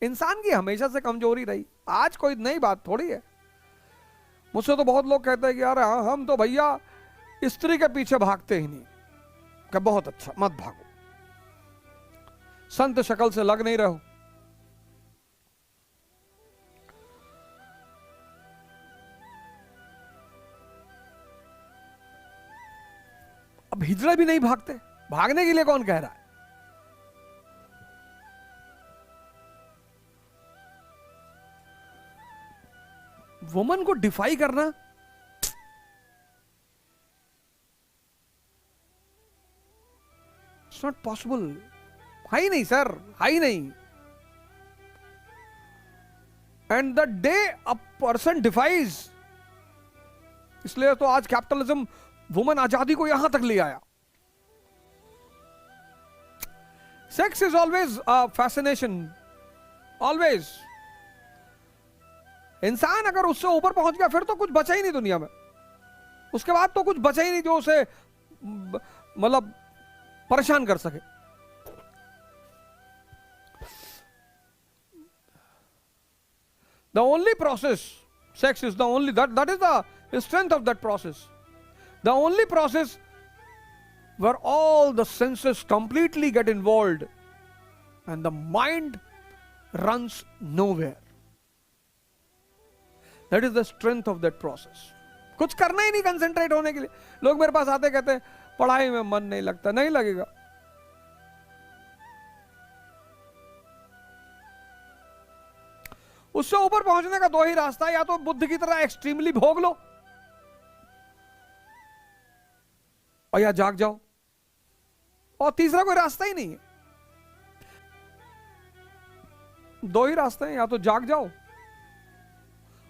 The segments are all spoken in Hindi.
इंसान की हमेशा से कमजोरी रही, आज कोई नई बात थोड़ी है। मुझसे तो बहुत लोग कहते हैं कि यार हम तो भैया स्त्री के पीछे भागते ही नहीं। क्या बहुत अच्छा, मत भागो, संत शक्ल से लग नहीं रहो। अब हिजड़े भी नहीं भागते, भागने के लिए कौन कह रहा है? वुमन को डिफाई करना इट्स नॉट पॉसिबल। है ही नहीं सर, है ही नहीं। And the day a person defies, इसलिए तो आज कैपिटलिज्म वुमन आजादी को यहां तक ले आया। Sex is always fascination, always. इंसान अगर उससे ऊपर पहुंच गया फिर तो कुछ बचा ही नहीं दुनिया में। उसके बाद तो कुछ बचा ही नहीं जो उसे मतलब परेशान कर सके। The only process, sex is the only, that is the strength of that process. The only process where all the senses completely get involved and the mind runs nowhere. That is the strength of that process. कुछ करना ही नहीं कंसेंट्रेट होने के लिए। लोग मेरे पास आते कहते हैं पढ़ाई में मन नहीं लगता। नहीं लगेगा। उससे ऊपर पहुंचने का दो ही रास्ता है, या तो बुद्ध की तरह एक्सट्रीमली भोग लो और या जाग जाओ, और तीसरा कोई रास्ता ही नहीं है। दो ही रास्ते हैं, या तो जाग जाओ,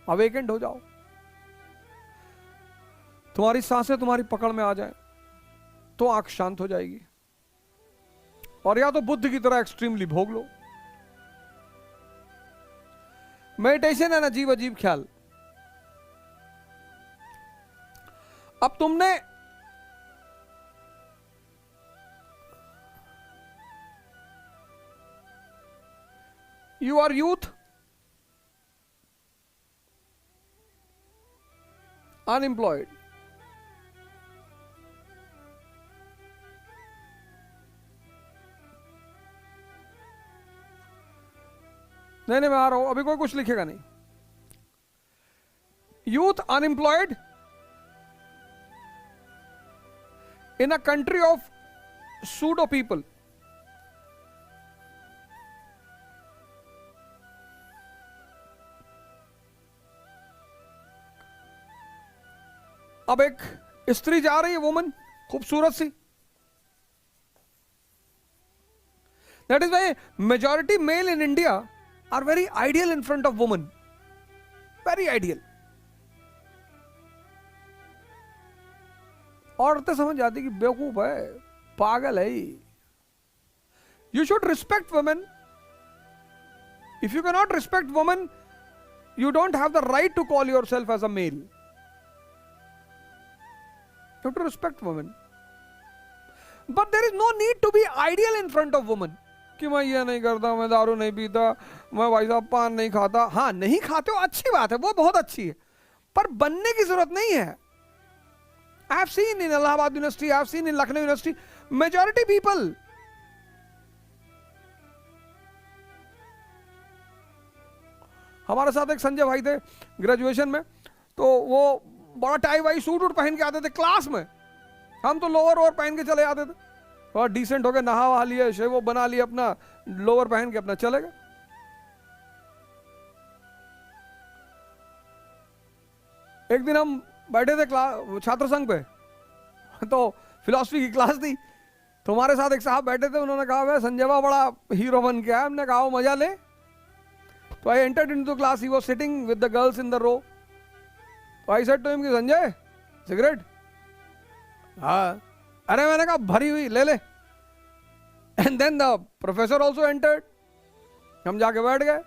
अवेकेंड हो जाओ, तुम्हारी सांसें तुम्हारी पकड़ में आ जाए तो आंख शांत हो जाएगी, और या तो बुद्ध की तरह एक्सट्रीमली भोग लो। मेडिटेशन है ना, अजीब अजीब ख्याल। अब तुमने यू आर यूथ, अनएम्प्लॉयड, नहीं मैं आ रहा हूं, अभी कोई कुछ लिखेगा नहीं। Youth unemployed in a country of pseudo people. अब एक स्त्री जा रही है, वुमन, खूबसूरत सी। That is why majority male in India are very ideal in front of women, very ideal। औरतें समझ जाती कि बेवकूफ है, पागल है। You should respect women. If you cannot respect women, you don't have the right to call yourself as a male. You have to respect women, but there is no need to be ideal in front of women। कि मैं ये नहीं करता, मैं दारू नहीं पीता, मैं भाई साहब पान नहीं खाता। हाँ, नहीं खाते हो, अच्छी बात है, वो बहुत अच्छी है, पर बनने की जरूरत नहीं है। I have seen in Allahabad university, I have seen in Lucknow university, majority people हमारे साथ एक संजय भाई थे ग्रेजुएशन में, तो वो बड़ा टाई वाई सूट वूट पहन के आते थे क्लास में। हम तो लोअर और पहन के चले आते थे, और डिसेंट हो गए, नहा वहा लिए, शेव बना लिए, अपना लोअर पहन के अपना चले गए। एक दिन हम बैठे थे छात्र संघ पे, तो फिलॉसफी की क्लास थी, तो हमारे साथ एक साहब बैठे थे। उन्होंने कहा भाई संजय बा बड़ा हीरो बन के आया। हमने कहा मजा ले। तो I entered into class, he was sitting with the girls in the row. तो आई सेड टू हिम कि संजय सिगरेट? हाँ। अरे मैंने कहा भरी हुई ले ले। And then the professor also entered. हम जाके बैठ गए।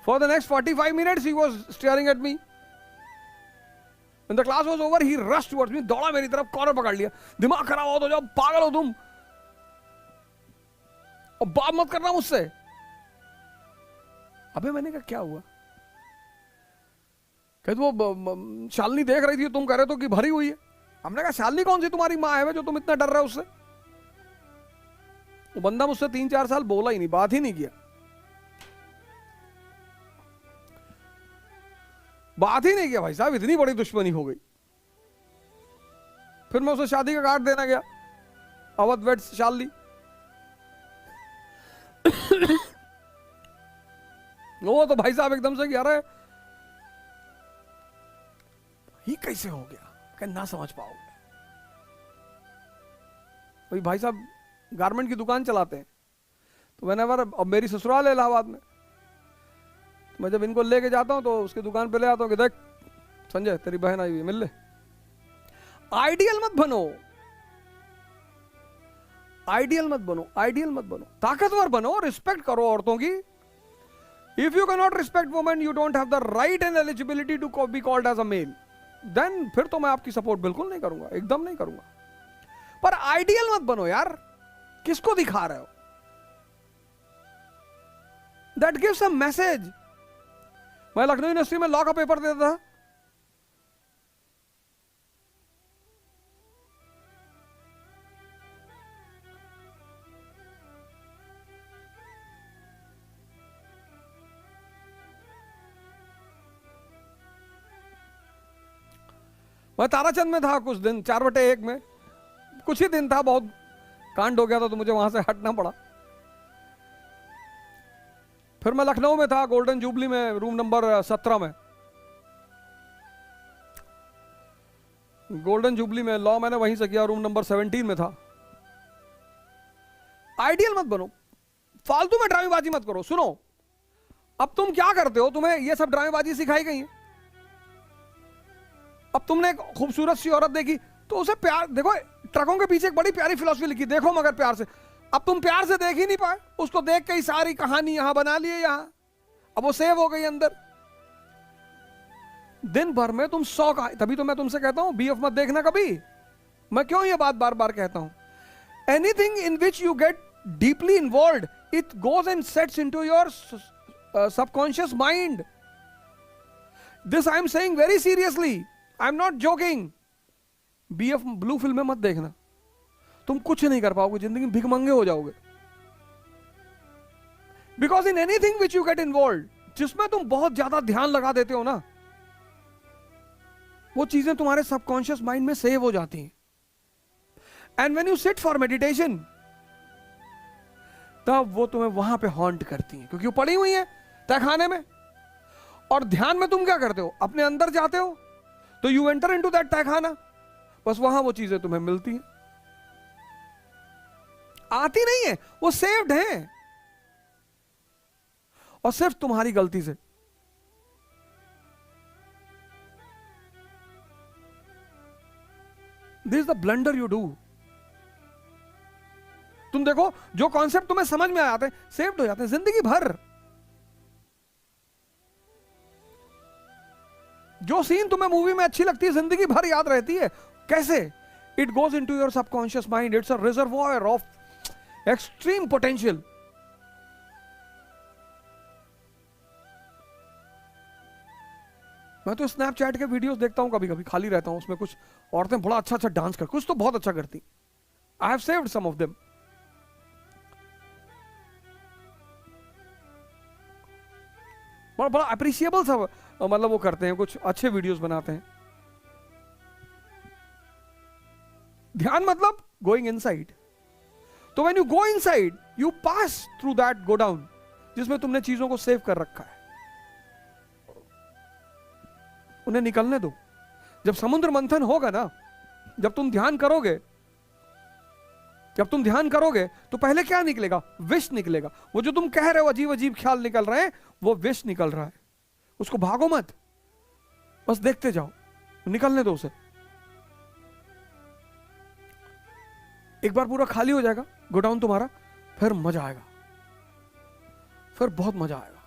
For the next 45 minutes he was staring at me. When the class was over, he rushed towards me, दौड़ा मेरी तरफ, कॉलर पकड़ लिया। दिमाग खराब हो तो जाओ, पागल हो तुम, और बात मत करना मुझसे। अबे मैंने कहा क्या हुआ? कहते वो शालिनी देख रही थी, तुम कह रहे तो कि भरी हुई है। हमने कहा शालिनी कौन सी तुम्हारी माँ है जो तुम इतना डर रहे हो उससे? वो बंदा मुझसे 3-4 साल बोला ही नहीं, बात ही नहीं किया, बात ही नहीं किया भाई साहब, इतनी बड़ी दुश्मनी हो गई। फिर मैं उसे शादी का कार्ड देना गया, अवध वेड्स शालिनी। वो तो भाई साहब एकदम से कह रहा है ये कैसे हो गया, क्या ना समझ पाओगे। भाई साहब गारमेंट की दुकान चलाते हैं, तो मैंने अब मेरी ससुराल है इलाहाबाद में, मैं जब इनको लेके जाता हूं तो उसकी दुकान पे ले आता हूं कि देख संजय तेरी बहन आई हुई है, मिल ले। आइडियल मत बनो, आइडियल मत बनो, आइडियल मत बनो, ताकतवर बनो, रिस्पेक्ट करो औरतों की। If you can not respect women, you don't have the right and eligibility to be called as a male, then फिर तो मैं आपकी सपोर्ट बिल्कुल नहीं करूंगा, एकदम नहीं करूंगा। पर आइडियल मत बनो यार, किसको दिखा रहे हो? That gives a message. मैं लखनऊ यूनिवर्सिटी में लॉ का पेपर देता था, मैं ताराचंद में था कुछ दिन, 4/1 में, कुछ ही दिन था, बहुत कांड हो गया था तो मुझे वहां से हटना पड़ा। फिर मैं लखनऊ में था, गोल्डन जुबली में, रूम नंबर 17 में, गोल्डन जुबली में लॉ मैंने वहीं से किया, रूम नंबर 17 में था। आइडियल मत बनो, फालतू में ड्रामेबाजी मत करो। सुनो, अब तुम क्या करते हो, तुम्हें ये सब ड्रामेबाजी सिखाई गई है। अब तुमने एक खूबसूरत सी औरत देखी तो उसे प्यार, देखो ट्रकों के पीछे एक बड़ी प्यारी फिलॉसफी लिखी, देखो मगर प्यार से। अब तुम प्यार से देख ही नहीं पाए, उसको देख के ही सारी कहानी यहां बना ली है, यहां अब वो सेव हो गई अंदर। दिन भर में तुम 100 का, तभी तो मैं तुमसे कहता हूं बीएफ मत देखना कभी। मैं क्यों ये बात बार बार कहता हूं? Anything in which you get deeply involve, it goes and sets into your subconscious mind. This I am saying very seriously, I am not joking. BF blue फिल्में मत देखना, तुम कुछ नहीं कर पाओगे जिंदगी में, भिखमंगे हो जाओगे। Because in anything which you get involve, जिसमें तुम बहुत ज्यादा ध्यान लगा देते हो ना, वो चीजें तुम्हारे सबकॉन्शियस माइंड में सेव हो जाती हैं। And when you sit for meditation, तब वो तुम्हें वहां पे हॉन्ट करती हैं, क्योंकि वो पड़ी हुई है तहखाने में। और ध्यान में तुम क्या करते हो, अपने अंदर जाते हो, तो यू एंटर इनटू दैट तहखाना, बस वहां वो चीजें तुम्हें मिलती हैं। आती नहीं है, वो सेव्ड है, और सिर्फ तुम्हारी गलती से। This is the blunder you do. तुम देखो, जो कॉन्सेप्ट तुम्हें समझ में आ जाते हैं, सेव्ड हो जाते हैं जिंदगी भर। जो सीन तुम्हें मूवी में अच्छी लगती है, जिंदगी भर याद रहती है। कैसे? It goes into your subconscious mind, it's a reservoir of extreme potential. मैं तो स्नैपचैट के वीडियोस देखता हूं, कभी कभी खाली रहता हूं, उसमें कुछ औरतें बड़ा अच्छा अच्छा डांस कर, कुछ तो बहुत अच्छा करती। I have saved some of them. बड़ा बड़ा अप्रिशिएबल सब, मतलब वो करते हैं, कुछ अच्छे वीडियोस बनाते हैं। ध्यान मतलब गोइंग इनसाइड। तो when you go inside, you pass through that go down, जिसमें तुमने चीजों को सेव कर रखा है। उन्हें निकलने दो। जब समुद्र मंथन होगा ना, जब तुम ध्यान करोगे, जब तुम ध्यान करोगे, तो पहले क्या निकलेगा? विष निकलेगा। वो जो तुम कह रहे हो अजीब अजीब ख्याल निकल रहे हैं, वो विष निकल रहा है। उसको भागो मत, बस देखते जाओ, निकलने दो उसे। एक बार पूरा खाली हो जाएगा गोडाउन तुम्हारा, फिर मजा आएगा, फिर बहुत मजा आएगा।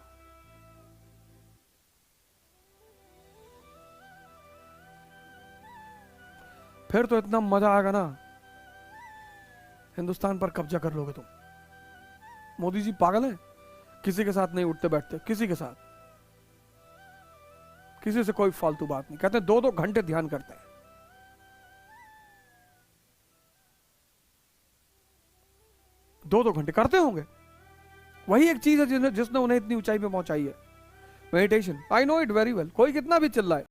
फिर तो इतना मजा आएगा ना, हिंदुस्तान पर कब्जा कर लोगे तुम। मोदी जी पागल हैं? किसी के साथ नहीं उठते बैठते, किसी के साथ, किसी से कोई फालतू बात नहीं। कहते हैं 2-2 घंटे ध्यान करते हैं, 2-2 घंटे करते होंगे। वही एक चीज है जिसने उन्हें इतनी ऊंचाई पे पहुंचाई है, meditation. I know it very well. कोई कितना भी चिल्लाए,